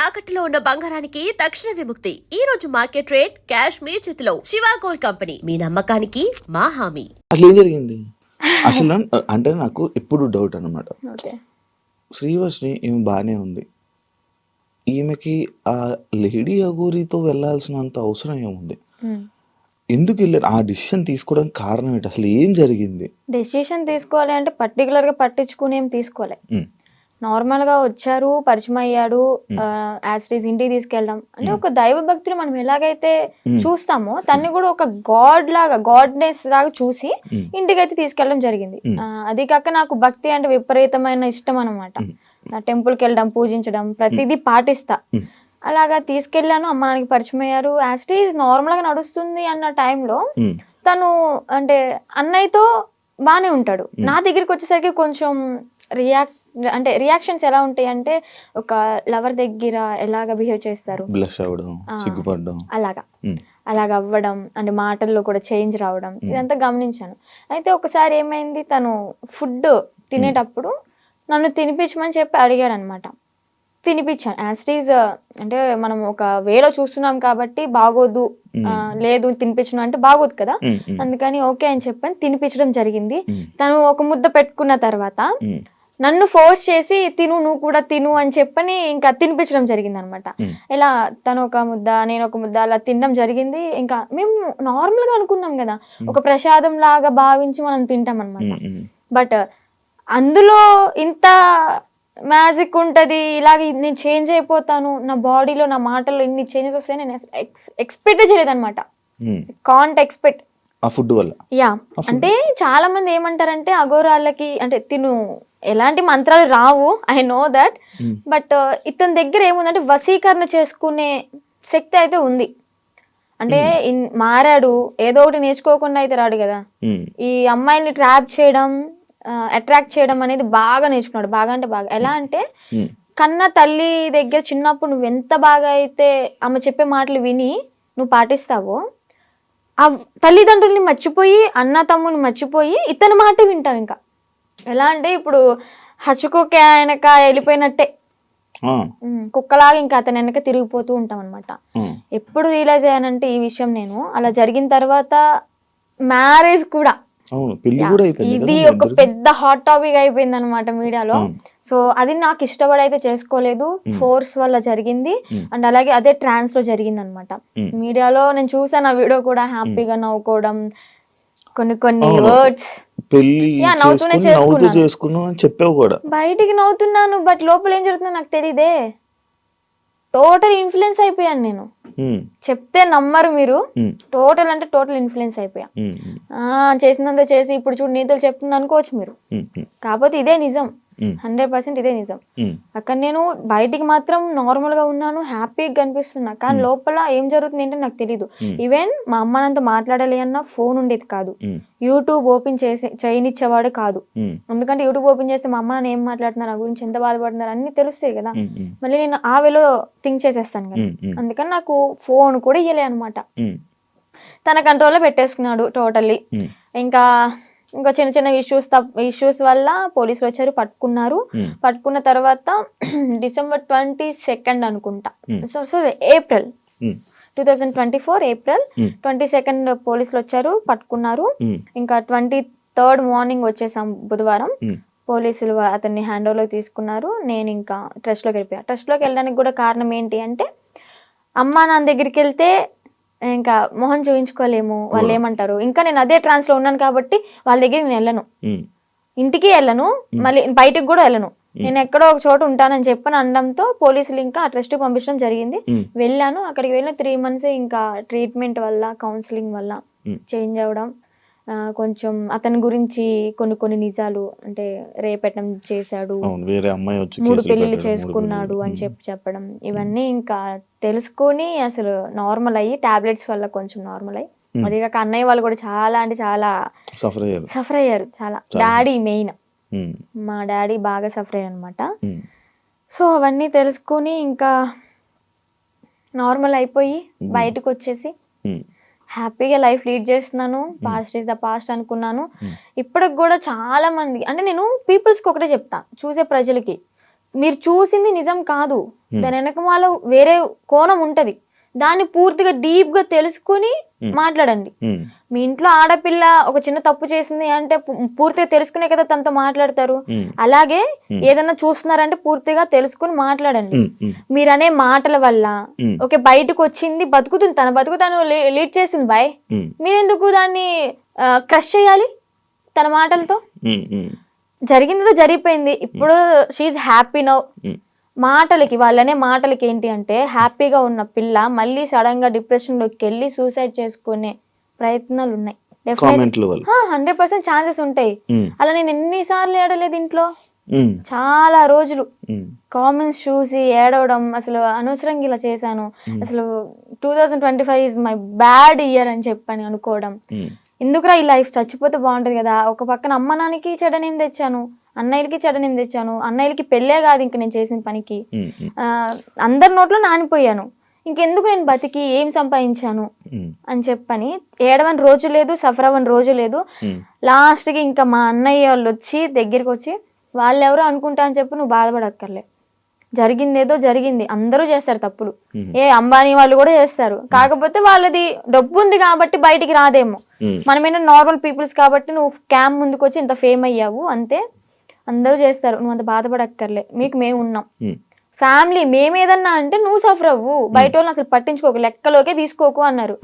తాకట్టులో ఉన్న బంగారానికి తక్షణ విముక్తి. ఈ రోజు మార్కెట్ రేట్ క్యాష్ మీ చేతిలో. శివ గోల్డ్ కంపెనీ, మీ నమ్మకానికి మా హామీ. అసలు ఏం జరిగింది అసలు అంటే నాకు ఎప్పుడు డౌట్ అనమాట. శ్రీవర్షిని ఈమె బాగానే ఉంది, ఈమెకి ఆ లేడీ అఘోరితో వెళ్ళాల్సినంత అవసరం ఏముంది? ఎందుకు వెళ్ళారు? ఆ డిసిషన్ తీసుకోవడానికి కారణం ఏంటి? అసలు ఏం జరిగింది? డెసిషన్ తీసుకోవాలి అంటే పర్టికులర్ గా పట్టించుకుని ఏం తీసుకోవాలి. నార్మల్ గా వచ్చారు, పరిచయం అయ్యాడు, యాజ్ ఇంటికి తీసుకెళ్ళడం అంటే ఒక దైవ భక్తులు మనం ఎలాగైతే చూస్తామో తన్ని కూడా ఒక గాడ్ లాగా, గాడ్నెస్ లాగా చూసి ఇంటికి అయితే తీసుకెళ్ళడం జరిగింది. అది కాక నాకు భక్తి అంటే విపరీతమైన ఇష్టం అనమాట. టెంపుల్కి వెళ్ళడం, పూజించడం, ప్రతిదీ పాటిస్తా. అలాగా తీసుకెళ్ళాను, అమ్మ నాన్నకి పరిచయం అయ్యారు, యాజ్ నార్మల్ గా నడుస్తుంది అన్న టైంలో తను అంటే అన్నయ్యతో బానే ఉంటాడు. నా దగ్గరికి వచ్చేసరికి కొంచెం రియాక్షన్స్ ఎలా ఉంటాయి అంటే ఒక లవర్ దగ్గర ఎలాగ బిహేవ్ చేస్తారు, అలాగ అవ్వడం అంటే మాటల్లో కూడా చేంజ్ రావడం, ఇదంతా గమనించాను. అయితే ఒకసారి ఏమైంది, తను ఫుడ్ తినేటప్పుడు నన్ను తినిపించమని చెప్పి అడిగాడు అనమాట. తినిపించాను. యాజ్ అంటే మనం ఒక వేలో చూస్తున్నాం కాబట్టి బాగోదు, లేదు తినిపించను అంటే బాగోదు కదా, అందుకని ఓకే అని చెప్పని తినిపించడం జరిగింది. తను ఒక ముద్ద పెట్టుకున్న తర్వాత నన్ను ఫోర్స్ చేసి తిను, నువ్వు కూడా తిను అని చెప్పని ఇంకా తినిపించడం జరిగింది అనమాట. ఇలా తను ఒక ముద్ద, నేను ఒక ముద్ద అలా తినడం జరిగింది. ఇంకా మేము నార్మల్ గా అనుకున్నాం కదా, ఒక ప్రసాదం లాగా భావించి మనం తింటాం అనమాట. బట్ అందులో ఇంత మ్యాజిక్ ఉంటది, ఇలాగ నేను చేంజ్ అయిపోతాను, నా బాడీలో నా మాటల్లో ఇన్ని చేంజెస్ వస్తాయి నేను ఎక్స్పెక్ట్ చేయలేదు అనమాట. కాంట్ ఎక్స్పెక్ట్ ఆ ఫుడ్ వల్ల. యా, అంటే చాలా మంది ఏమంటారంటే అఘోరాళ్ళకి అంటే తిను ఎలాంటి మంత్రాలు రావు, ఐ నో దట్, బట్ ఇతని దగ్గర ఏముందంటే వశీకరణ చేసుకునే శక్తి అయితే ఉంది. అంటే మారాడు, ఏదో ఒకటి నేర్చుకోకుండా అయితే రాడు కదా. ఈ అమ్మాయిల్ని ట్రాప్ చేయడం, అట్రాక్ట్ చేయడం అనేది బాగా నేర్చుకున్నాడు. బాగా అంటే బాగా. ఎలా అంటే కన్న తల్లి దగ్గర చిన్నప్పుడు నువ్వు ఎంత బాగా అయితే ఆమె చెప్పే మాటలు విని నువ్వు పాటిస్తావో, ఆ తల్లిదండ్రుల్ని మర్చిపోయి, అన్న తమ్ముని మర్చిపోయి ఇతని మాట వింటావు. ఇంకా ఎలా అంటే ఇప్పుడు హచ్చుకోక వెనక వెళ్ళిపోయినట్టే, కుక్కలాగా ఇంకా అతని వెనక తిరిగిపోతూ ఉంటాం అనమాట. ఎప్పుడు రియలైజ్ అయ్యానంటే ఈ విషయం నేను అలా జరిగిన తర్వాత మ్యారేజ్ కూడా ఇది ఒక పెద్ద హాట్ టాపిక్ అయిపోయింది అనమాట మీడియాలో. సో అది నాకు ఇష్టపడి అయితే చేసుకోలేదు, ఫోర్స్ వల్ల జరిగింది. అండ్ అలాగే అదే ట్రాన్స్ లో జరిగింది అనమాట. మీడియాలో నేను చూసాను ఆ వీడియో కూడా, హ్యాపీగా నవ్వుకోవడం, కొన్ని వర్డ్స్ నవ్వుతూనే చేసుకున్నాను, బయటికి నవ్వుతున్నాను, బట్ లోపల ఏం జరుగుతుందో నాకు తెలియదే. టోటల్ ఇన్ఫ్లుయెన్స్ అయిపోయాను నేను. చెప్తే నమ్మరు మీరు, టోటల్ అంటే టోటల్ ఇన్ఫ్లుయెన్స్ అయిపోయా. చేసినంత చేసి ఇప్పుడు చూడు నీతులు చెప్తుంది అనుకోవచ్చు మీరు, కాకపోతే ఇదే నిజం, 100% ఇదే నిజం. అక్కడ నేను బయటికి మాత్రం నార్మల్ గా ఉన్నాను, హ్యాపీగా కనిపిస్తున్నా, కానీ లోపల ఏం జరుగుతుంది ఏంటో నాకు తెలీదు. ఈవెన్ మా అమ్మ నాతో మాట్లాడాలి అన్న ఫోన్ ఉండేది కాదు, యూట్యూబ్ ఓపెన్ చేయనిచ్చేవాడు కాదు. ఎందుకంటే యూట్యూబ్ ఓపెన్ చేస్తే మా అమ్మ నాన్న ఏం మాట్లాడుతున్నారు, నా గురించి ఎంత బాధపడుతున్నారు అన్ని తెలుస్తాయి కదా. మళ్ళీ నేను ఆ వేలో థింక్ చేసేస్తాను కదా, అందుకని నాకు ఫోన్ కూడా ఇయ్యలే అనమాట. తన కంట్రోల్లో పెట్టేసుకున్నాడు టోటల్లీ. ఇంకా చిన్న చిన్న ఇష్యూస్ వల్ల పోలీసులు వచ్చారు, పట్టుకున్నారు. పట్టుకున్న తర్వాత December 22 అనుకుంటా, సో ఏప్రిల్ 2024 ఏప్రిల్ 22 పోలీసులు వచ్చారు, పట్టుకున్నారు. ఇంకా 23rd మార్నింగ్ వచ్చేసాం బుధవారం. పోలీసులు అతన్ని హ్యాండ్ ఓవర్లోకి తీసుకున్నారు. నేను ఇంకా ట్రస్ట్లోకి వెళ్ళిపోయా. ట్రస్ట్లోకి వెళ్ళడానికి కూడా కారణం ఏంటి అంటే, అమ్మా నాన్న దగ్గరికి వెళ్తే ఇంకా మొహం చూపించుకోలేము, వాళ్ళు ఏమంటారు. ఇంకా నేను అదే ట్రాన్స్ లో ఉన్నాను కాబట్టి వాళ్ళ దగ్గరికి నేను వెళ్ళను, ఇంటికి వెళ్ళను, మళ్ళీ బయటకు కూడా వెళ్ళను. నేను ఎక్కడో ఒక చోట ఉంటానని చెప్పని అనడంతో పోలీసులు ఇంకా ఆ ట్రస్ట్ పంపించడం జరిగింది. వెళ్ళాను. అక్కడికి వెళ్ళిన 3 months ఇంకా ట్రీట్మెంట్ వల్ల, కౌన్సిలింగ్ వల్ల చేంజ్ అవ్వడం, కొంచెం అతని గురించి కొన్ని నిజాలు అంటే రేపెట్టడం చేశాడు, 3 పెళ్లిళ్ళు చేసుకున్నాడు అని చెప్పడం, ఇవన్నీ ఇంకా తెలుసుకొని అసలు నార్మల్ అయ్యి టాబ్లెట్స్ వల్ల కొంచెం నార్మల్ అయ్యి, అది కాక అన్నయ్య వాళ్ళు కూడా చాలా అంటే చాలా సఫర్ అయ్యారు. చాలా డాడీ మెయిన్, మా డాడీ బాగా సఫర్ అయ్యారు అనమాట. సో అవన్నీ తెలుసుకొని ఇంకా నార్మల్ అయిపోయి బయటకు వచ్చేసి హ్యాపీగా లైఫ్ లీడ్ చేస్తున్నాను. పాస్ట్ ఈజ్ ద పాస్ట్ అనుకున్నాను. ఇప్పటికి కూడా చాలా మంది అంటే నేను పీపుల్స్కి ఒకటే చెప్తా, చూసే ప్రజలకి, మీరు చూసింది నిజం కాదు, దాని వెనక వాళ్ళు వేరే కోణం ఉంటది, దాన్ని పూర్తిగా డీప్ గా తెలుసుకుని మాట్లాడండి. మీ ఇంట్లో ఆడపిల్ల ఒక చిన్న తప్పు చేసింది అంటే పూర్తిగా తెలుసుకునే కదా తనతో మాట్లాడతారు. అలాగే ఏదైనా చూస్తున్నారంటే పూర్తిగా తెలుసుకుని మాట్లాడండి. మీరనే మాటల వల్ల ఓకే బయటకు వచ్చింది, బతుకుతుంది, తన బతుకు తను లీడ్ చేసింది బాయ్, మీరెందుకు దాన్ని క్రష్ చేయాలి తన మాటలతో? జరిగిందితో జరిగిపోయింది, ఇప్పుడు షీఈ్ హ్యాపీ నౌ. మాటలకి వాళ్ళనే మాటలకి ఏంటి అంటే హ్యాపీగా ఉన్న పిల్ల మళ్ళీ సడన్ గా డిప్రెషన్ లోకి వెళ్ళి సూసైడ్ చేసుకునే ప్రయత్నాలు ఉన్నాయి. 100% ఛాన్సెస్ ఉంటాయి. అలా నేను ఎన్నిసార్లు ఏడలేదు ఇంట్లో, చాలా రోజులు కామెంట్స్ చూసి ఏడవడం, అసలు అనవసరంగా ఇలా చేశాను, అసలు 2025 ఇస్ మై బ్యాడ్ ఇయర్ అని చెప్పని అనుకోవడం, ఎందుకురా ఈ లైఫ్ చచ్చిపోతే బాగుంటది కదా, ఒక పక్కన అమ్మ నాన్నకి చెడనేం తెచ్చాను, అన్నయ్యలకి చెడనేం తెచ్చాను, అన్నయ్యలకి పెళ్ళే కాదు ఇంక నేను చేసిన పనికి, అందరి నోట్లో నానిపోయాను, ఇంకెందుకు నేను బతికి ఏం సంపాదించాను అని చెప్పని ఏడవని రోజు లేదు, సఫర్ అవ్వని రోజు లేదు. లాస్ట్కి ఇంకా మా అన్నయ్య వాళ్ళు వచ్చి దగ్గరికి వచ్చి వాళ్ళెవరో అనుకుంటా అని చెప్పి నువ్వు బాధపడక్కర్లే, జరిగిందేదో జరిగింది, అందరూ చేస్తారు తప్పులు, అంబానీ వాళ్ళు కూడా చేస్తారు, కాకపోతే వాళ్ళది డబ్బు ఉంది కాబట్టి బయటికి రాదేమో, మనమేనా నార్మల్ పీపుల్స్ కాబట్టి నువ్వు క్యామ్ ముందుకు వచ్చి ఇంత ఫేమ్ అయ్యావు అంతే, అందరూ చేస్తారు, నువ్వు అంత బాధపడక్కర్లే, మీకు మేము ఉన్నాం, ఫ్యామిలీ మేమేదన్నా అంటే నువ్వు సఫర్ అవ్వు, బయట వాళ్ళని అసలు పట్టించుకోకు, లెక్కలోకే తీసుకోకు అన్నారు.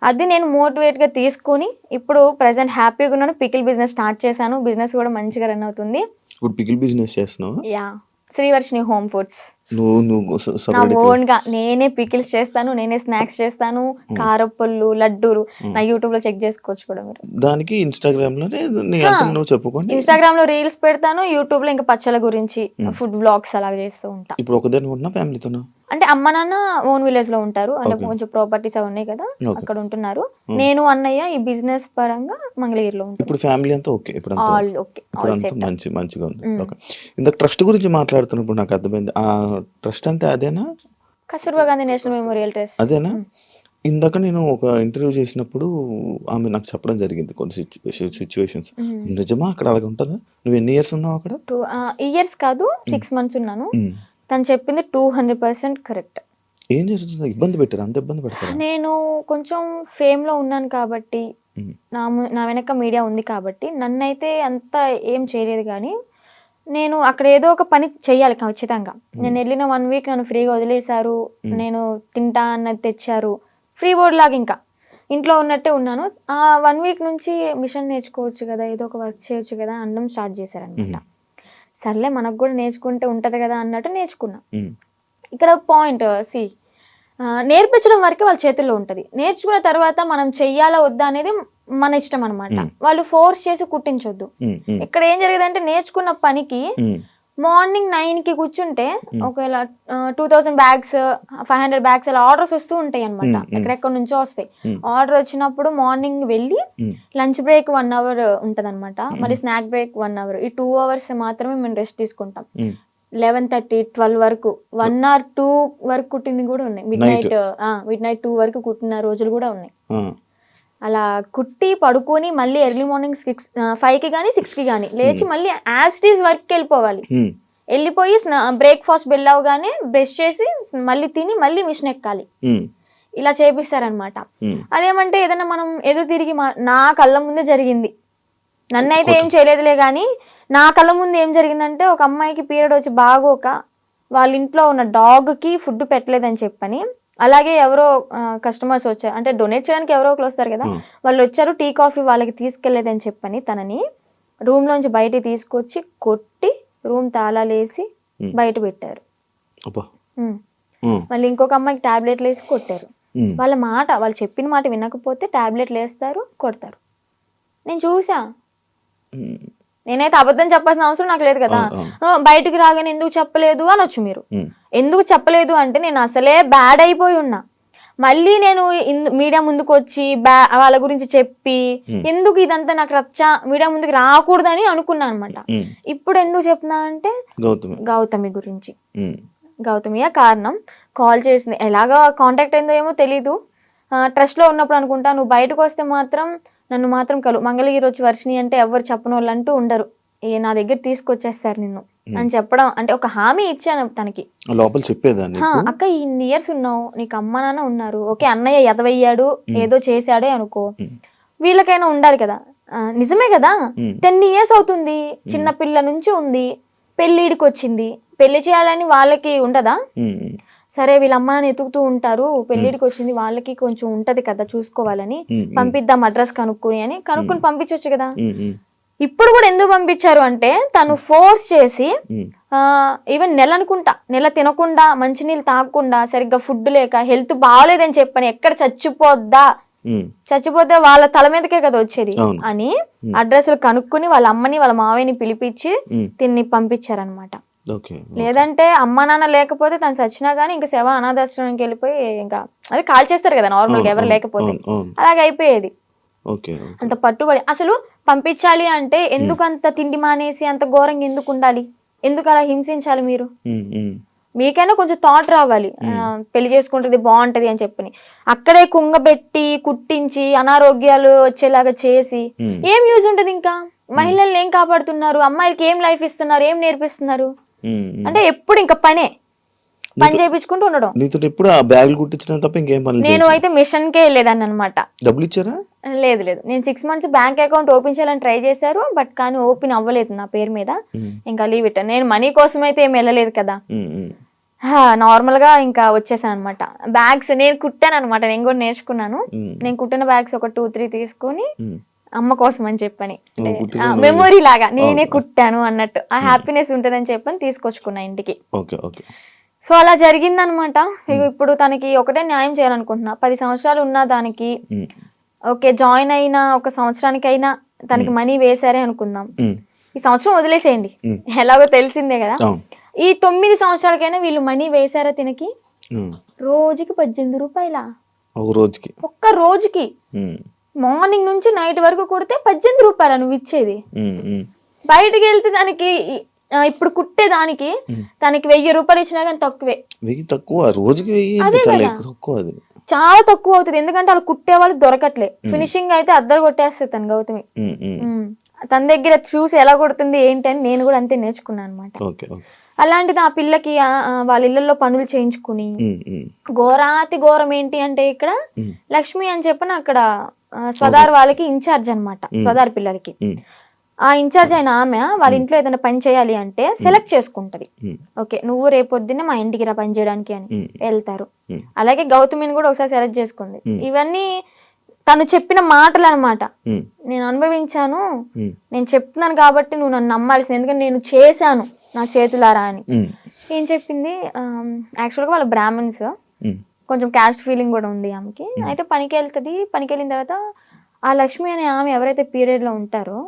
అది నేను మోటివేట్ గా తీసుకుని ఇప్పుడు ప్రెసెంట్ హ్యాపీగా ఉన్నాను. పికిల్ బిజినెస్ స్టార్ట్ చేశాను, బిజినెస్ కూడా మంచిగా రన్ అవుతుంది. ఇప్పుడు పికిల్ బిజినెస్ చేస్తున్నావు? Yeah, Srivarshini home foods. నువ్వు నా ఓన్ గా నేనే పికిల్స్ చేస్తాను, నేనే స్నాక్స్ చేస్తాను, కారప్పళ్ళు, లడ్డూలు, నా యూట్యూబ్ లో చెక్ చేసుకోవచ్చు కూడా మీరు. దానికి ఇన్స్టాగ్రామ్ లో చెప్పుకోండి, ఇన్స్టాగ్రామ్ లో రీల్స్ పెడతాను, యూట్యూబ్ లో ఇంకా పచ్చల గురించి ఫుడ్ వ్లాగ్స్ అలా చేస్తూ ఉంటా. ఇప్పుడు ఒకదాని ఉన్నా ఫ్యామిలీతోనా? అంటే అమ్మ నాన్న ఓన్ విలేజ్ లో ఉంటారు, అంటే కొంచెం ప్రాపర్టీస్ అవి ఉన్నాయి కదా అక్కడ ఉంటున్నారు, నేను అన్నయ్య ఈ బిజినెస్ పరంగా మంగళగిరిలో ఉంటాను. ఇప్పుడు ఫ్యామిలీ అంతా ఓకే, ఇప్పుడు ఆల్ ఓకే, మంచిగా ఉంది. ఓకే, ఇందాక ట్రస్ట్ గురించి మాట్లాడుతున్నప్పుడు నాకు అర్థమైంది, ఆ ట్రస్ట్ అంటే అదేనా? Kasturba Gandhi national memorial trust అదేనా? ఇందాక నేను ఒక ఇంటర్వ్యూ చేసినప్పుడు ఆమె నాకు చెప్పడం జరిగింది కొన్ని సిచ్యువేషన్స్, నిజమా అక్కడ అలాగే ఉంటుందా? నువ్వు ఎన్ని ఇయర్స్ ఉన్నావు అక్కడ? 2 ఇయర్స్ కాదు 6 months ఉన్నాను. తను చెప్పింది 200% కరెక్ట్. ఏం జరుగుతుంది? ఇబ్బంది పెట్టారు? అంత ఇబ్బంది పెడతారు? నేను కొంచెం ఫేమ్ లో ఉన్నాను కాబట్టి, నా వెనక మీడియా ఉంది కాబట్టి నన్నైతే అంత ఏం చేయలేదు, కానీ నేను అక్కడ ఏదో ఒక పని చెయ్యాలి ఖచ్చితంగా. నేను వెళ్ళిన 1 week నన్ను ఫ్రీగా వదిలేశారు, నేను తింటా అన్నది తెచ్చారు, ఫ్రీ బోర్డ్ లాగా ఇంకా ఇంట్లో ఉన్నట్టే ఉన్నాను. ఆ 1 week నుంచి మిషన్ నేర్చుకోవచ్చు కదా, ఏదో ఒక వర్క్ చేయొచ్చు కదా అనడం స్టార్ట్ చేశారనమాట. సర్లే మనకు కూడా నేర్చుకుంటే ఉంటది కదా అన్నట్టు నేర్చుకున్నా. ఇక్కడ పాయింట్ నేర్పించడం వరకే వాళ్ళ చేతుల్లో ఉంటది, నేర్చుకున్న తర్వాత మనం చెయ్యాలా వద్దా అనేది మన ఇష్టం అనమాట. వాళ్ళు ఫోర్స్ చేసి కుట్టించొద్దు. ఇక్కడ ఏం జరిగేదంటే నేర్చుకున్న పనికి మార్నింగ్ 9కి కూర్చుంటే ఒకవేళ 2000 bags 500 bags అలా ఆర్డర్స్ వస్తూ ఉంటాయి అనమాట, ఎక్కడెక్కడ నుంచో వస్తాయి. ఆర్డర్ వచ్చినప్పుడు మార్నింగ్ వెళ్ళి లంచ్ బ్రేక్ 1 hour ఉంటది అనమాట, మళ్ళీ స్నాక్ బ్రేక్ 1 hour, ఈ 2 hours మాత్రమే మేము రెస్ట్ తీసుకుంటాం. 11:30 12 వరకు 1 or 2 వరకు కుట్టినవి కూడా ఉన్నాయి, మిడ్ నైట్ 2 వరకు కుట్టిన రోజులు కూడా ఉన్నాయి. అలా కుట్టి పడుకొని మళ్ళీ ఎర్లీ మార్నింగ్ 5కి కానీ 6కి కానీ లేచి మళ్ళీ యాజ్ ఇట్ ఈస్ వర్క్కి వెళ్ళిపోవాలి. వెళ్ళిపోయి బ్రేక్ఫాస్ట్ బెల్ అవగానే బ్రష్ చేసి మళ్ళీ తిని మళ్ళీ మిషన్ ఎక్కాలి. ఇలా చేపిస్తారనమాట. అదేమంటే ఏదైనా మనం ఎదురు తిరిగి నా కళ్ళ ముందే జరిగింది, నన్నైతే ఏం చేయలేదులే, కానీ నా కళ్ళ ముందు ఏం జరిగిందంటే ఒక అమ్మాయికి పీరియడ్ వచ్చి బాగోక వాళ్ళ ఇంట్లో ఉన్న డాగ్కి ఫుడ్ పెట్టలేదని చెప్పని, అలాగే ఎవరో కస్టమర్స్ వచ్చారు, అంటే డొనేట్ చేయడానికి ఎవరో ఒకరు వస్తారు కదా, వాళ్ళు వచ్చారు, టీ కాఫీ వాళ్ళకి తీసుకెళ్లేదని చెప్పని తనని రూమ్ లోంచి బయట తీసుకొచ్చి కొట్టి రూమ్ తాళాలేసి బయట పెట్టారు. మళ్ళీ ఇంకొక అమ్మాయికి టాబ్లెట్లు వేసి కొట్టారు. వాళ్ళు చెప్పిన మాట వినకపోతే టాబ్లెట్లు వేస్తారు, కొడతారు. నేను చూసా, నేనైతే అబద్ధం చెప్పాల్సిన అవసరం నాకు లేదు కదా, బయటకు రాగానే ఎందుకు చెప్పలేదు అనొచ్చు మీరు. ఎందుకు చెప్పలేదు అంటే నేను అసలే బ్యాడ్ అయిపోయి ఉన్నా, మళ్ళీ నేను మీడియా ముందుకు వచ్చి వాళ్ళ గురించి చెప్పి ఎందుకు ఇదంతా నాకు రచ్చ మీడియా ముందుకు రాకూడదని అనుకున్నా అనమాట. ఇప్పుడు ఎందుకు చెప్తున్నా అంటే గౌతమి గురించి. గౌతమియే కారణం. కాల్ చేసింది, ఎలాగా కాంటాక్ట్ అయిందో ఏమో తెలీదు, ట్రస్ట్ లో ఉన్నప్పుడు అనుకుంటా, నువ్వు బయటకు వస్తే మాత్రం నన్ను మాత్రం మంగళగిరి వచ్చి వర్షిని అంటే ఎవరు చెప్పని వాళ్ళు అంటూ ఉండరు, నా దగ్గర తీసుకొచ్చేస్తారు నిన్ను అని చెప్పడం, అంటే ఒక హామీ ఇచ్చాను తనకి. లోపల చెప్పేదాన్ని అక్క ఇన్ని ఇయర్స్ ఉన్నావు, నీకు అమ్మ నాన్న ఉన్నారు, ఓకే అన్నయ్య ఎదవయ్యాడు ఏదో చేశాడే అనుకో, వీళ్ళకైనా ఉండాలి కదా. నిజమే కదా, 10 years అవుతుంది, చిన్న పిల్ల నుంచి ఉంది, పెళ్ళిడికి వచ్చింది, పెళ్లి చేయాలని వాళ్ళకి ఉండదా? సరే వీళ్ళ అమ్మ నాన్న ఎతుకుతూ ఉంటారు, పెళ్ళిడికి వచ్చింది, వాళ్ళకి కొంచెం ఉంటది కదా చూసుకోవాలని, పంపిద్దాం అడ్రస్ కనుక్కుని పంపించవచ్చు కదా. ఇప్పుడు కూడా ఎందుకు పంపించారు అంటే తను ఫోర్స్ చేసి ఈవెన్ నెల తినకుండా, మంచినీళ్ళు తాగకుండా, సరిగ్గా ఫుడ్ లేక, హెల్త్ బాగాలేదని చెప్పని, ఎక్కడ చచ్చిపోతే వాళ్ళ తల మీదకే కదా వచ్చేది అని అడ్రస్లు కనుక్కుని వాళ్ళ అమ్మని వాళ్ళ మావయ్యని పిలిపించి తిన్ని పంపించారనమాట. లేదంటే అమ్మ నాన్న లేకపోతే తను చచ్చినా గానీ ఇంకా శవ అనాథాశ్రమానికి వెళ్ళిపోయి ఇంకా అది కాల్ చేస్తారు కదా నార్మల్ గా ఎవరు లేకపోతే, అలాగే అయిపోయేది. అంత పట్టుబడి అసలు పంపించాలి అంటే ఎందుకు అంత తిండి మానేసి అంత ఘోరంగా ఎందుకు ఉండాలి, ఎందుకు అలా హింసించాలి? మీరు మీకైనా కొంచెం థాట్ రావాలి, పెళ్లి చేసుకుంటుంది బాగుంటది అని చెప్పని. అక్కడే కుంగబెట్టి కుట్టించి అనారోగ్యాలు వచ్చేలాగా చేసి ఏం యూజ్ ఉంటది? ఇంకా మహిళల్ని ఏం కాపాడుతున్నారు? అమ్మాయిలకి ఏం లైఫ్ ఇస్తున్నారు? ఏం నేర్పిస్తున్నారు? అంటే ఎప్పుడు ఇంకా పని చేయించుకుంటూ ఉండడం. నేను అయితే మిషన్ కే వెళ్ళేదాన్ని అనమాట. డబ్బులు ఇచ్చారా? లేదు, నేను 6 months బ్యాంక్ అకౌంట్ ఓపెన్ చేయాలని ట్రై చేశారు, బట్ కానీ ఓపెన్ అవ్వలేదు నా పేరు మీద. ఇంకా లీవ్ ఇట్. నేను మనీ కోసం అయితే ఏం వెళ్ళలేదు కదా, నార్మల్ గా ఇంకా వచ్చేసాను అనమాట. బ్యాగ్స్ నేను కుట్టాను అనమాట, నేను కూడా నేర్చుకున్నాను. నేను కుట్టిన బ్యాగ్స్ ఒక 2-3 తీసుకొని అమ్మ కోసం అని చెప్పని, మెమొరీ లాగా నేనే కుట్టాను అన్నట్టు, ఆ హ్యాపీనెస్ ఉంటుందని చెప్పని తీసుకొచ్చుకున్నా ఇంటికి. సో అలా జరిగిందనమాట. ఇప్పుడు తనకి ఒకటే న్యాయం చేయాలనుకుంటున్నా. 10 సంవత్సరాలు ఉన్న దానికి ఓకే జాయిన్ అయిన 1 సంవత్సరానికైనా తనకి మనీ వేసారే అనుకుందాం, ఈ సంవత్సరం వదిలేసేయండి, ఎలాగో తెలిసిందే కదా. ఈ 9 సంవత్సరాలకైనా వీళ్ళు మనీ వేసారా తినకి? రోజుకి 18 రూపాయల, ఒక్క రోజుకి మార్నింగ్ నుంచి నైట్ వరకు కొడితే 18 రూపాయల నువ్వు ఇచ్చేది. బయటకు వెళ్తే దానికి ఇప్పుడు కుట్టే దానికి తనకి 1000 రూపాయలు ఇచ్చినా కానీ తక్కువే. చాలా తక్కువ అవుతుంది, ఎందుకంటే వాళ్ళు కుట్టే వాళ్ళు దొరకట్లే. ఫినిషింగ్ అయితే అద్దరు కొట్టేస్తుంది తను గౌతమి. తన దగ్గర చూసి ఎలా కొడుతుంది ఏంటి అని నేను కూడా అంతే నేర్చుకున్నాను అనమాట. అలాంటిది ఆ పిల్లకి వాళ్ళ ఇళ్లలో పనులు చేయించుకుని, ఘోరం ఏంటి అంటే ఇక్కడ లక్ష్మి అని చెప్పిన అక్కడ స్వదార్ వాళ్ళకి ఇన్ఛార్జ్ అనమాట, స్వదార్ పిల్లలకి. ఆ ఇన్ఛార్జ్ అయిన ఆమె వాళ్ళ ఇంట్లో ఏదైనా పని చేయాలి అంటే సెలెక్ట్ చేసుకుంటది. ఓకే నువ్వు రేపొద్దున్నే మా ఇంటికి రా పని చేయడానికి అని వెళ్తారు. అలాగే గౌతమిని కూడా ఒకసారి సెలెక్ట్ చేసుకుంది. ఇవన్నీ తను చెప్పిన మాటలు అనమాట. నేను అనుభవించాను, నేను చెప్తున్నాను కాబట్టి నువ్వు నన్ను నమ్మాల్సింది, ఎందుకంటే నేను చేశాను నా చేతులారా అని. ఏం చెప్పింది, యాక్చువల్గా వాళ్ళ బ్రాహ్మణ్స్, కొంచెం క్యాస్ట్ ఫీలింగ్ కూడా ఉంది ఆమెకి. అయితే పనికి వెళ్తుంది. పనికి వెళ్ళిన తర్వాత ఆ లక్ష్మి అనే ఆమె ఎవరైతే పీరియడ్ లో ఉంటారో,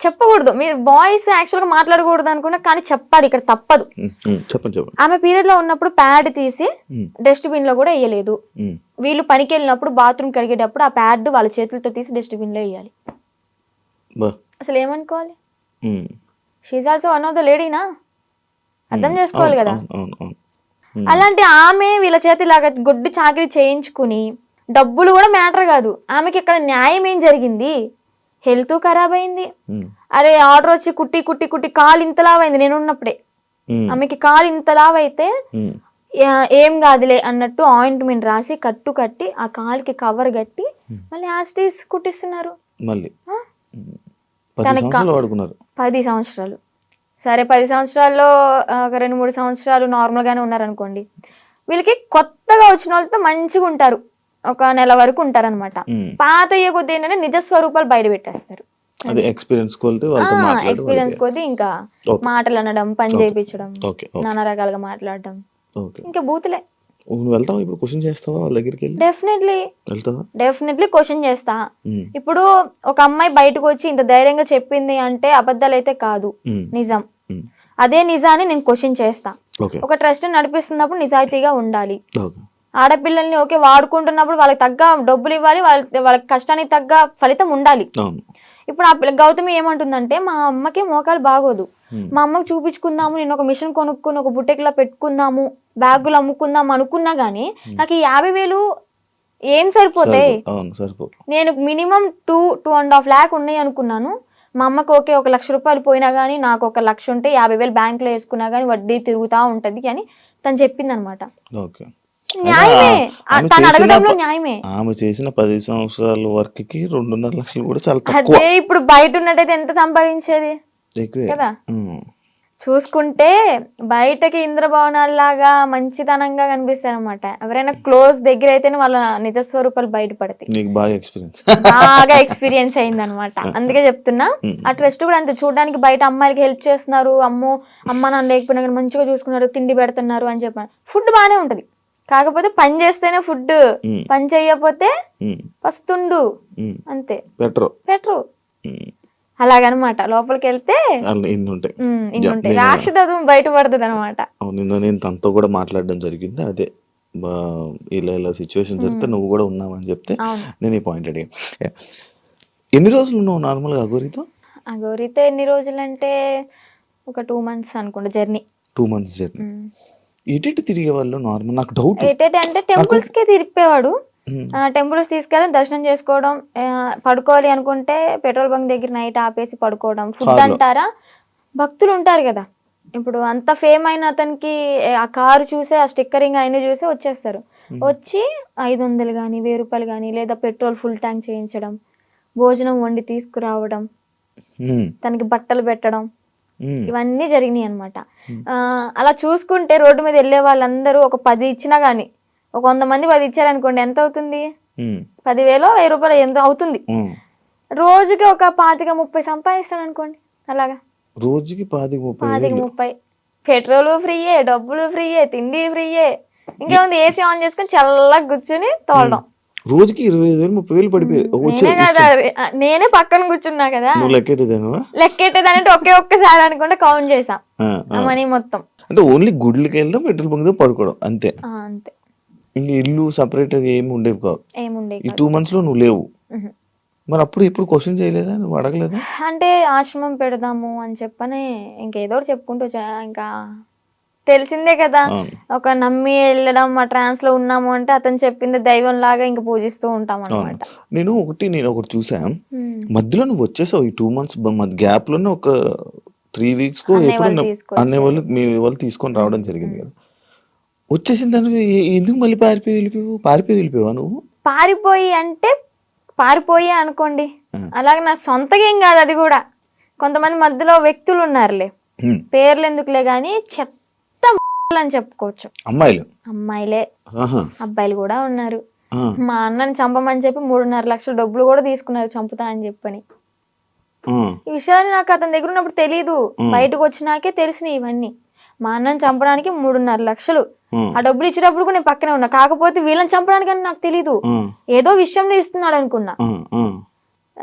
చెప్పకూడదు, మీరు బాయ్స్ యాక్చువల్ గా మాట్లాడకూడదు అనుకున్నా, కానీ చెప్పాలి, ఇక్కడ తప్పదు. ఆమె పీరియడ్ లో ఉన్నప్పుడు ప్యాడ్ తీసి డస్ట్బిన్ లో కూడా వేయలేదు. వీళ్ళు పనికి వెళ్ళినప్పుడు బాత్రూమ్ కడిగేటప్పుడు ఆ ప్యాడ్ వాళ్ళ చేతులతో తీసి డస్ట్బిన్ లో వేయాలి. అసలు ఏమనుకోవాలి? She also one of the లేడీనా, అర్థం చేసుకోవాలి కదా. అలాంటి ఆమె వీళ్ళ చేతిలాగా గొడ్డు చాకరీ చేయించుకుని, డబ్బులు కూడా మ్యాటర్ కాదు ఆమెకి, ఇక్కడ న్యాయం ఏం జరిగింది? హెల్త్ ఖరాబ్ అయింది. అరే ఆర్డర్ వచ్చి కుట్టి కుట్టి కుట్టి కాలు ఇంతలావైంది. నేను ఉన్నప్పుడే ఆమెకి కాలు ఇంతలావైతే ఏం కాదులే అన్నట్టు ఆయింట్మెంట్ రాసి కట్టి ఆ కాలుకి కవర్ కట్టి మళ్ళీ యాస్టీస్ కుట్టిస్తున్నారు. తనకి 10 సంవత్సరాలు. సరే 10 సంవత్సరాల్లో ఒక 2-3 సంవత్సరాలు నార్మల్ గానే ఉన్నారనుకోండి. వీళ్ళకి కొత్తగా వచ్చిన వాళ్ళతో మంచిగా ఉంటారు, ఒక నెల వరకు ఉంటారనమాట. పాత అయ్యే కొద్ది ఏంటంటే నిజస్వరూపాలు బయట పెట్టేస్తారు. ఎక్స్పీరియన్స్ కొద్ది ఇంకా మాటలు అనడం, పని చేయించడం, నానా రకాలుగా మాట్లాడడం, ఇంకా బూతులే. డెఫినెట్లీ క్వశ్చన్ చేస్తా. ఇప్పుడు ఒక అమ్మాయి బయటకు వచ్చి ఇంత ధైర్యంగా చెప్పింది అంటే అబద్ధాలు అయితే కాదు, నిజం. అదే నిజాన్ని నేను క్వశ్చన్ చేస్తా. ఒక ట్రస్ట్ నడిపిస్తున్నప్పుడు నిజాయితీగా ఉండాలి. ఆడపిల్లల్ని ఓకే వాడుకుంటున్నప్పుడు వాళ్ళకి తగ్గ డబ్బులు ఇవ్వాలి, వాళ్ళకి కష్టానికి తగ్గ ఫలితం ఉండాలి. ఇప్పుడు ఆ గౌతమి ఏమంటుందంటే, మా అమ్మకి మోకాలు బాగోదు, మా అమ్మకి చూపించుకుందాము, నేను ఒక మిషన్ కొనుక్కుని ఒక బుట్టెక్లా పెట్టుకుందాము, బ్యాగులు అమ్ముకుందాం అనుకున్నా గానీ నాకు ఈ 50,000 ఏం సరిపోతాయి? నేను మినిమం 2.5 lakh ఉన్నాయి అనుకున్నాను, మా అమ్మకి ఓకే 1 లక్ష రూపాయలు పోయినా కానీ నాకు 1 లక్ష ఉంటే 50,000 బ్యాంకులో వేసుకున్నా కానీ వడ్డీ తిరుగుతూ ఉంటుంది అని తను చెప్పింది అనమాట. ఓకే. న్యాయమే, ఆమె తను చేసిన అడగడంలో న్యాయమే. ఆమె చేసిన 10 సంవత్సరాల వర్క్ కి 2.5 లక్షలు కూడా చాలా తక్కువ. అదే ఇప్పుడు బయట ఉన్నట్టయితే ఎంత సంపాదించేది ఎక్కువే కదా. చూసుకుంటే బయటకి ఇంద్రభవనాల్లాగా మంచితనంగా కనిపిస్తారు అనమాట. ఎవరైనా క్లోజ్ దగ్గర అయితేనే వాళ్ళ నిజస్వరూపాలు బయటపడతాయి. నీకు బాగా ఎక్స్పీరియన్స్ బాగా ఎక్స్పీరియన్స్ అయింది అనమాట. అందుకే చెప్తున్నా. ఆ ట్రస్ట్ కూడా అంతే, చూడడానికి బయట అమ్మాయిలకి హెల్ప్ చేస్తున్నారు, అమ్మ నాన్న లేకపోయినా కానీ మంచిగా చూసుకున్నారు, తిండి పెడుతున్నారు అని చెప్పాను. ఫుడ్ బాగానే ఉంటది, కాకపోతే పని చేస్తేనే ఫుడ్, పని చేయకపోతే పస్తుండు అంతే, పెట్రో అలాగనమాట. లోపలికి వెళ్తే ఇన్ని ఉంటాయి. రాక్షసత్వం బయటపడుతుంది అనమాట. నేను తనతో కూడా మాట్లాడడం జరిగింది. అదే ఇలా సిచ్యువేషన్ జరిగితే నువ్వు కూడా ఉన్నావని చెప్తే నేను ఈ పాయింట్ అడిగా. ఎన్ని రోజులు ఉన్నావు నార్మల్గా అఘోరితో? ఎన్ని రోజులు అంటే ఒక 2 months అనుకుంటా జర్నీ. 2 months journey. ఎటు తిరిగే వాళ్ళు నార్మల్? నాకు డౌట్ అంటే టెంపుల్స్ కే తిరిపేవాడు. టెంపుల్స్ తీసుకెళ్ళి దర్శనం చేసుకోవడం, పడుకోవాలి అనుకుంటే పెట్రోల్ బంక్ దగ్గర నైట్ ఆపేసి పడుకోవడం. ఫుడ్ అంటారా, భక్తులు ఉంటారు కదా, ఇప్పుడు అంత ఫేమ్ అయిన అతనికి ఆ కారు చూసే, ఆ స్టిక్కరింగ్ అయినా చూసే వచ్చేస్తారు. వచ్చి 500 కానీ 1000 రూపాయలు కానీ, లేదా పెట్రోల్ ఫుల్ ట్యాంక్ చేయించడం, భోజనం వండి తీసుకురావడం, తనకి బట్టలు పెట్టడం, ఇవన్నీ జరిగినాయి అనమాట. అలా చూసుకుంటే రోడ్డు మీద వెళ్ళే వాళ్ళందరూ ఒక 10 ఇచ్చినా గానీ, ఒక 100 మంది 10 ఇచ్చారనుకోండి, ఎంత అవుతుంది? 10,000 1000 రూపాయలు ఎంత అవుతుంది? రోజుకి ఒక 25-30 సంపాదిస్తాడు అనుకోండి. అలాగా రోజుకి 25-30. పెట్రోల్ ఫ్రీయే, డబ్బులు ఫ్రీయే, తిండి ఫ్రీయే, ఇంకేముంది ఏసీ ఆన్ చేసుకుని చల్లగా కూర్చుని తోలడం. రోజుకి 25,000-30,000 పడిపోయి నేనే పక్కన కూర్చున్నా కదా, లెక్కెట్టేదానంటే ఒక్కసారి అనుకుంటే కౌంట్ చేసా మనీ మొత్తం. అంటే ఓన్లీ గుడ్లకి వెళ్ళడం, పెట్రోల్ బంక్ దగ్గర పడుకోవడం అంతే. ఇంక ఇల్లు సపరేట్ ఏమి ఉండేవి కావు. ఈ 2 months లో నువ్వు లేవు. మరి అప్పుడు ఎప్పుడు క్వశ్చన్ చేయలేదా, నువ్వు అడగలేదా? అంటే ఆశ్రమం పెడదాము అని చెప్పని ఇంకేదో చెప్పుకుంటూ వచ్చా. ఇంకా తెలిసిందే కదా, ఒక నమ్మి వెళ్ళడం, ఆ ట్రాన్స్ లో ఉన్నాము అంటే అతను చెప్పింది దైవం లాగా ఇంకా పూజిస్తూ ఉంటాం అనమాట. నేను ఒకటి చూసా, మధ్యలో నువ్వు వచ్చేసావు. ఈ 2 months గ్యాప్ లోనే ఒక 3 weeks అనే వాళ్ళు తీసుకొని రావడం జరిగింది కదా. వచ్చేసిన దాన్ని ఎందుకు మళ్ళీ పారిపోయి వెళ్ళిపోయావా నువ్వు? పారిపోయి అనుకోండి, అలాగే నా సొంతగా ఏం కాదు. అది కూడా కొంతమంది మధ్యలో వ్యక్తులు ఉన్నారులే, పేర్లు ఎందుకులే గానీ చెత్త అని చెప్పుకోవచ్చు. అమ్మాయిలే, అబ్బాయిలు కూడా ఉన్నారు. మా అన్నని చంపమని చెప్పి 3.5 లక్షల డబ్బులు కూడా తీసుకున్నారు, చంపుతా అని చెప్పని. ఈ విషయాన్ని నాకు అతని దగ్గర ఉన్నప్పుడు తెలీదు, బయటకు వచ్చినాకే తెలిసినాయి ఇవన్నీ. మా అన్నని చంపడానికి 3.5 లక్షలు, ఆ డబ్బులు ఇచ్చేటప్పుడు నేను పక్కనే ఉన్నా. కాకపోతే వీళ్ళని చంపడానికి అని నాకు తెలీదు, ఏదో విషయంలో ఇస్తున్నాడు అనుకున్నా.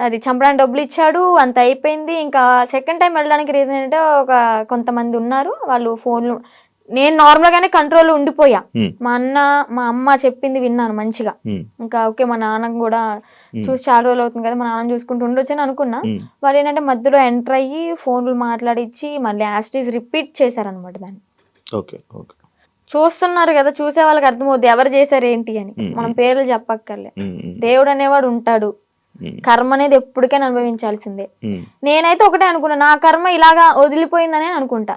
అది చంపడానికి డబ్బులు ఇచ్చాడు, అంత అయిపోయింది. ఇంకా సెకండ్ టైం వెళ్ళడానికి రీజన్ ఏంటంటే, కొంతమంది ఉన్నారు వాళ్ళు ఫోన్లు, నేను నార్మల్ గానే కంట్రోల్లో ఉండిపోయా. మా అమ్మ చెప్పింది విన్నాను మంచిగా. ఇంకా ఓకే, మా నాన్న కూడా చూసి చాలా రోజులు అవుతుంది కదా, మా నాన్న చూసుకుంటూ ఉండొచ్చు అని అనుకున్నా. వాళ్ళు ఏంటంటే మధ్యలో ఎంటర్ అయ్యి ఫోన్లు మాట్లాడిచ్చి మళ్ళీ యాస్టీస్ రిపీట్ చేశారనమాట దాన్ని. చూస్తున్నారు కదా, చూసే వాళ్ళకి అర్థమవుద్ది ఎవరు చేశారు ఏంటి అని. మనం పేర్లు చెప్పక్కర్లే. దేవుడు అనేవాడు ఉంటాడు, కర్మ అనేది ఎప్పటికైనా అనుభవించాల్సిందే. నేనైతే ఒకటే అనుకున్నా, నా కర్మ ఇలాగా వదిలిపోయిందనే అనుకుంటా.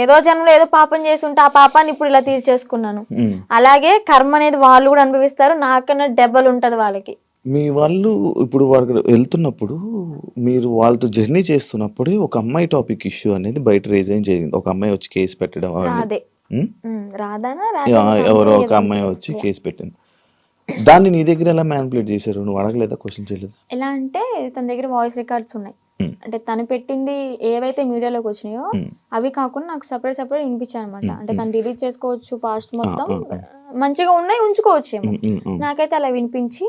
ఏదో జన్మలో ఏదో పాపం చేసి ఉంటే ఆ పాపాన్ని ఇప్పుడు ఇలా తీర్చేసుకున్నాను. అలాగే కర్మ అనేది వాళ్ళు కూడా అనుభవిస్తారు, నాకన్నా డబల్ ఉంటది వాళ్ళకి. మీ వాళ్ళు ఇప్పుడు వాళ్ళకి వెళ్తున్నప్పుడు, మీరు వాళ్ళతో జర్నీ చేస్తున్నప్పుడు ఒక అమ్మాయి టాపిక్ ఇష్యూ అనేది బయట రేజ్ జరిగింది. ఒక అమ్మాయి వచ్చి కేసు పెట్టడం, ఎవరో ఒక అమ్మాయి వచ్చి కేసు పెట్టింది. దాన్ని నీ దగ్గర ఎలా మ్యానిపులేట్ చేశారు? నువ్వు అడగలేదా, క్వశ్చన్ చేయలేదా? ఎలా అంటే తన దగ్గర వాయిస్ రికార్డ్స్ ఉన్నాయి. అంటే తను పెట్టింది ఏవైతే మీడియాలోకి వచ్చినాయో అవి కాకుండా నాకు సపరేట్ వినిపించాయి అనమాట. అంటే తను డిలీట్ చేసుకోవచ్చు, పాస్ట్ మొత్తం మంచిగా ఉన్నాయి ఉంచుకోవచ్చు ఏమో. నాకైతే అలా వినిపించి,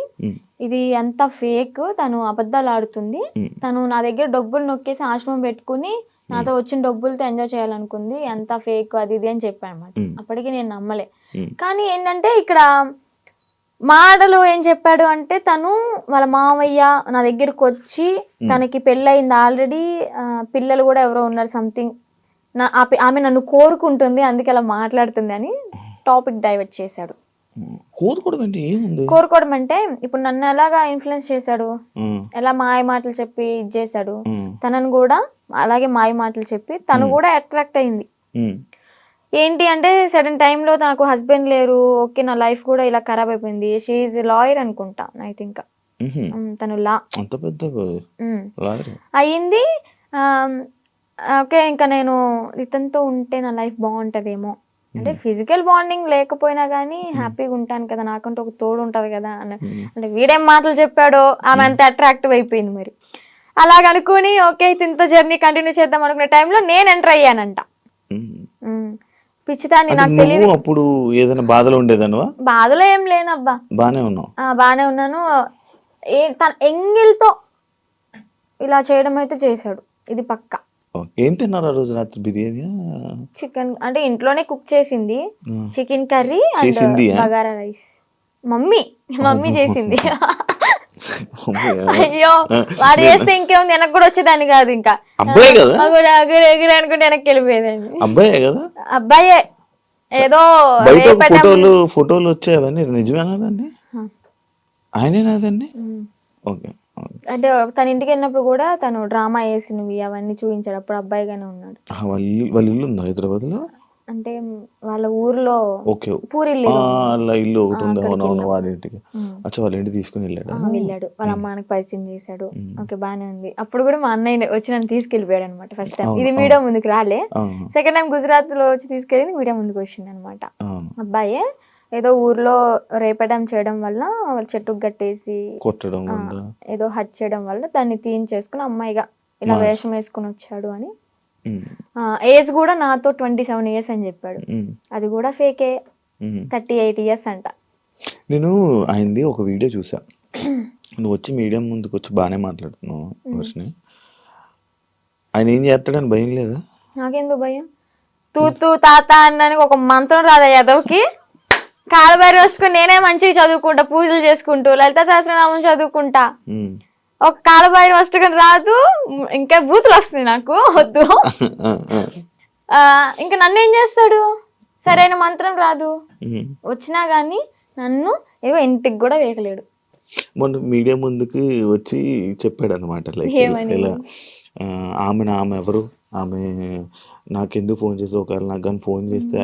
ఇది అంత ఫేక్, తను అబద్ధాలు ఆడుతుంది, తను నా దగ్గర డబ్బులు నొక్కేసి ఆశ్రమం పెట్టుకుని నాతో వచ్చిన డబ్బులతో ఎంజాయ్ చేయాలనుకుంది, అంత ఫేక్ అది ఇది అని చెప్పాను అనమాట. అప్పటికి నేను నమ్మలే. కానీ ఏంటంటే ఇక్కడ మాటలు ఏం చెప్పాడు అంటే, తను వాళ్ళ మామయ్య నా దగ్గరకు వచ్చి తనకి పెళ్ళయింది ఆల్రెడీ, పిల్లలు కూడా ఎవరో ఉన్నారు సంథింగ్, ఆమె నన్ను కోరుకుంటుంది అందుకే అలా మాట్లాడుతుంది అని టాపిక్ డైవర్ట్ చేశాడు. కోరుకోవడం ఏంటి ఏముంది? కోరుకోవడం అంటే ఇప్పుడు నన్ను ఎలాగా ఇన్ఫ్లుయెన్స్ చేశాడు, ఉమ్, ఎలా మాయ మాటలు చెప్పి ఇది చేశాడు, ఉమ్, తనను కూడా అలాగే మాయ మాటలు చెప్పి తను కూడా అట్రాక్ట్ అయింది. ఉమ్, ఏంటి అంటే సడన్ టైంలో నాకు హస్బెండ్ లేరు, ఓకే నా లైఫ్ కూడా ఇలా ఖరాబ్ అయిపోయింది. షీఈ్ లాయర్ అనుకుంటా ఐ థింక్, ఉహుం. తను లా అంత పెద్ద లాయర్. అయ్యింది. ఓకే ఇంకా నేను ఇతనితో ఉంటే నా లైఫ్ బాగుంటుందేమో, అంటే ఫిజికల్ బాండింగ్ లేకపోయినా కానీ హ్యాపీగా ఉంటాను కదా, నాకంటే ఒక తోడు ఉంటుంది కదా అని. అంటే వీడేం మాటలు చెప్పాడో ఆమె అంత అట్రాక్టివ్ అయిపోయింది. మరి అలాగనుకుని ఓకే ఇతనితో జర్నీ కంటిన్యూ చేద్దాం అనుకునే టైంలో నేను ఎంటర్ అయ్యానంట. పిచ్చిదాన్ని, నాకు తెలియదు. నువ్వు అప్పుడు ఏదైనా బాధలో ఉండేదానివా? బాధలో ఏం లేనబ్బా, బానే ఉన్నావు. బాగానే ఉన్నాను. తన ఎంగిల్తో ఇలా చేయడం అయితే చేశాడు, ఇది పక్కా. ఏం తిన్నారు ఆ రోజు రాత్రి? బిర్యానీ, చికెన్ అంటే ఇంట్లోనే కుక్ చేసింది, చికెన్ కర్రీ చేసింది, అండ్ బగారా రైస్. మమ్మీ చేసింది. అయ్యో వాడు చేస్తే ఇంకేముంది, వెనక్కి కూడా వచ్చేదాన్ని కాదు. ఇంకా అబ్బాయి కదా, ఎగురు అనుకుంటే వెనక్కి వెళ్ళిపోయేదాన్ని. అబ్బాయే కదా, అబ్బాయే. ఏదో బయట ఫోటోలు వచ్చాయి, అవన్నీ నిజమేనా? దాన్ని ఆయనేనా దాన్ని? ఓకే. అంటే తన ఇంటికి వెళ్ళినప్పుడు కూడా తను డ్రామా వేసినవి అవన్నీ చూపించాడు. అప్పుడు అబ్బాయిగానే ఉన్నాడు. వాళ్ళ ఇల్లు ఉందా హైదరాబాద్ లో? అంటే వాళ్ళ ఊర్లో ఓకే, పూరిల్లు వాళ్ళ ఇల్లు ఒకటి ఉంది. అవునవును, వాళ్ళ ఇంటికి. అచ్చా, వాళ్ళ ఇంటికి తీసుకుని వెళ్ళాడు. వాళ్ళ అమ్మానికి పరిచయం చేశాడు. ఓకే బానే ఉంది. అప్పుడు కూడా మా అన్నయ్య వచ్చి నన్ను తీసుకెళ్ళిపోయాడు అనమాట. ఫస్ట్ టైం ఇది మీడియా ముందుకు రాలే, సెకండ్ టైం గుజరాత్ లో వచ్చి తీసుకెళ్ళి మీడియా ముందుకు వచ్చింది అనమాట. అబ్బాయే ఏదో ఊర్లో రేపడం చేయడం వల్ల చెట్టుకు కట్టేసి కొట్టడం, ఏదో హట్ చేయడం వల్ల దాన్ని తీయించేసుకుని అమ్మాయిగా ఇలా వేషం వేసుకుని వచ్చాడు అని. ఏజ్ కూడా నాతో 27 years అని చెప్పాడు. అది కూడా ఫేకే, 38 years అంట. నేను ఆయనది ఒక వీడియో చూసా. నువ్వు వచ్చి మీడియా ముందుకు వచ్చి బాగానే మాట్లాడుతున్నావు వర్షిని. ఆయన ఏం చేస్తాడని భయం లేదా? నాకెందుకు భయం? తూ తాత అన్నానికి ఒక మంత్రం రాదా యాదవ్కి? కాలబారి వస్తుకుని నేనే మంచిగా చదువుకుంటా, పూజలు చేసుకుంటూ లలిత సహస్రనామం చదువుకుంటా. ఒక కాలబారి వస్తుకుని రాదు, ఇంకా బూతులు వస్తుంది నాకు, వద్దు. ఇంకా నన్ను ఏం చేస్తాడు? సరైన మంత్రం రాదు, వచ్చినా గానీ నన్ను ఏవో ఇంటికి కూడా వేయలేడు. మొన్న మీడియా ముందుకి వచ్చి చెప్పాడు అనమాట, లైక్ ఇలా ఆమె ఎవరు, ఆమె నాకెందుకు ఫోన్ చేస్తే, ఒకవేళ నాకు కానీ ఫోన్ చేస్తే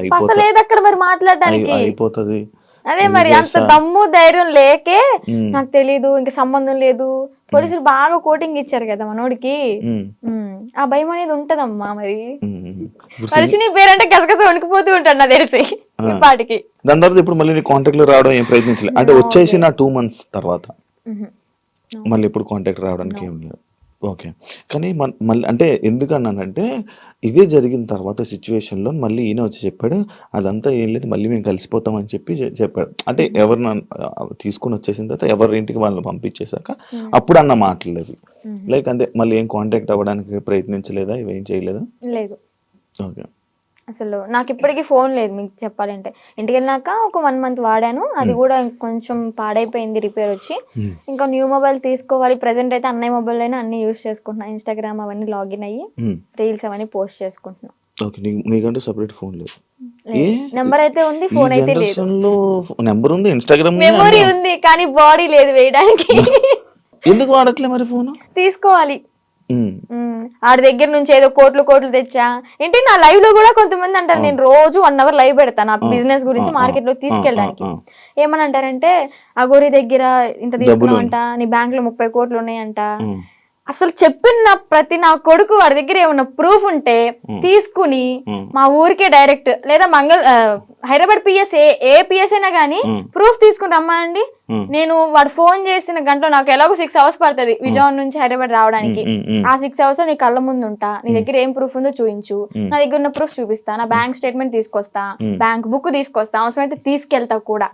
అయిపోతుంది. అదే మరి అంత దమ్ము ధైర్యం లేకే నాకు తెలీదు, ఇంకా సంబంధం లేదు. పోలీసులు బాగా కోటింగ్ ఇచ్చారు కదా మనోడికి, ఆ భయం అనేది ఉంటదమ్మా. మరి మనిషిని పేరంటే గసగస వణికిపోతూ ఉంటాడు నాకు తెలిసి పాటికి. దాని తర్వాత ఇప్పుడు మళ్ళీ కాంటాక్ట్ లో రావడం ఏం ప్రయత్నించలేదు అంటే? వచ్చేసి నా 2 months తర్వాత మళ్ళీ ఇప్పుడు కాంటాక్ట్ రావడానికి ఏం లేదు. ఓకే, కానీ మళ్ళీ అంటే ఎందుకన్నానంటే ఇదే జరిగిన తర్వాత సిచ్యువేషన్లో మళ్ళీ ఈయన వచ్చి చెప్పాడు, అదంతా ఏం లేదు, మళ్ళీ మేము కలిసిపోతామని చెప్పాడు. అంటే ఎవరిని తీసుకుని వచ్చేసిన తర్వాత ఎవరి ఇంటికి వాళ్ళని పంపించేశాక అప్పుడు అన్న మాటలేదు. లైక్ అంతే, మళ్ళీ ఏం కాంటాక్ట్ అవ్వడానికి ప్రయత్నించలేదా, ఇవేం చేయలేదా? లేదు. ఓకే. అసలు నాకు ఇప్పటికీ ఫోన్ లేదు మీకు చెప్పాలంటే. ఇంటికి వెళ్ళినాక ఒక 1 month వాడాను, అది కూడా కొంచెం పాడైపోయింది, రిపేర్ వచ్చి. ఇంకా న్యూ మొబైల్ తీసుకోవాలి. ప్రెసెంట్ అయితే అన్నయ్య మొబైల్ అయినా అన్ని యూజ్ చేసుకుంటున్నా, ఇన్స్టాగ్రామ్ అవన్నీ లాగిన్ అయ్యి రీల్స్ అవన్నీ పోస్ట్ చేసుకుంటున్నా. నీకంటే సెపరేట్ ఫోన్ లేదు? నెంబర్ అయితే ఉంది, ఫోన్ అయితే లేదు. నెంబర్ ఉంది, ఇన్స్టాగ్రామ్ మెమొరీ ఉంది, కానీ బాడీ లేదు వేయడానికి. ఎందుకు వాడట్లే మరి ఫోన్? తీసుకోవాలి. ఆడి దగ్గర నుంచి ఏదో కోట్లు తెచ్చా ఏంటి. నా లైవ్ లో కూడా కొంతమంది అంటారు, నేను రోజు 1 hour లైవ్ పెడతాను నా బిజినెస్ గురించి మార్కెట్ లో తీసుకెళ్ళడానికి. ఏమని అంటారంటే, అగోరి దగ్గర ఇంత తీసుకున్నావంట, నీ బ్యాంక్ లో 30 crores ఉన్నాయంట. అసలు చెప్పిన ప్రతి నా కొడుకు వాడి దగ్గర ఏమన్నా ప్రూఫ్ ఉంటే తీసుకుని మా ఊరికే డైరెక్ట్, లేదా హైదరాబాద్ పిఎస్ ఏ పిఎస్ అయినా కానీ ప్రూఫ్ తీసుకుని రమ్మండి. నేను వాడు ఫోన్ చేసిన గంటలో నాకు ఎలాగో 6 hours పడుతుంది విజయవాడ నుంచి హైదరాబాద్ రావడానికి. ఆ 6 hours లో నీ కళ్ళ ముందు ఉంటా, నీ దగ్గర ఏం ప్రూఫ్ ఉందో చూపించు, నా దగ్గర ఉన్న ప్రూఫ్ చూపిస్తా, నా బ్యాంక్ స్టేట్మెంట్ తీసుకొస్తా, బ్యాంక్ బుక్ తీసుకొస్తా, అవసరమైతే తీసుకెళ్తా కూడా.